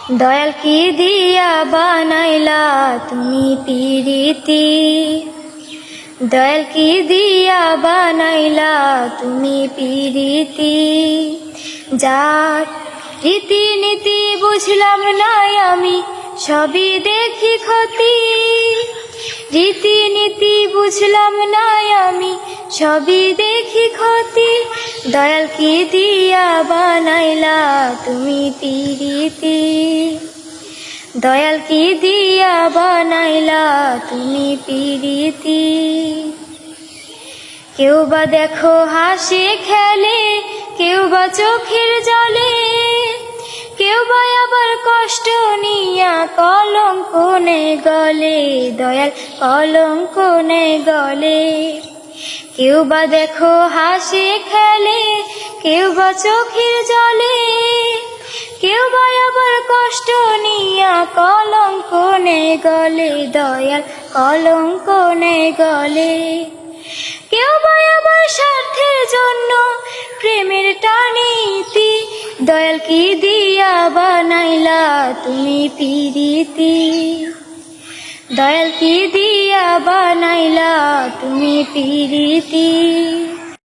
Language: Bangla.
দয়াল কি দিয়া বানাইলা তুমি পিরিতি, দয়াল কি দিয়া বানাইলা তুমি পিরিতি। যার রীতিনীতি বুঝলাম না আমি, সবই দেখি ক্ষতি। রীতিনীতি বুঝলাম না আমি, সবই দেখি ক্ষতি। দয়াল কি দিয়া বানাইলা তুমি পিরিতি, দয়াল কি দিয়া বানাইলা তুমি পিরিতি। কেউ বা দেখো হাসি খেলে, কেউ বা চোখের জলে, কেউ বা আবার কষ্ট নিয়া কলঙ্ক নেই গলে। দয়াল কলঙ্ক নেই গলে। কেউ বা দেখো হাসি খেলে, কেউ বা চোখের জলে, কেউ বা আবার কষ্ট নিয়া কলঙ্ক নেই গলে। দয়াল কলঙ্ক নেই গলে। কেউ বা আবার স্বার্থের জন্য প্রেমের টানিতি, দয়াল কি দিয়া বানাইলা তুমি পিরিতি, দয়াল কি দিয়া বানাইলা তুমি পিরিতি।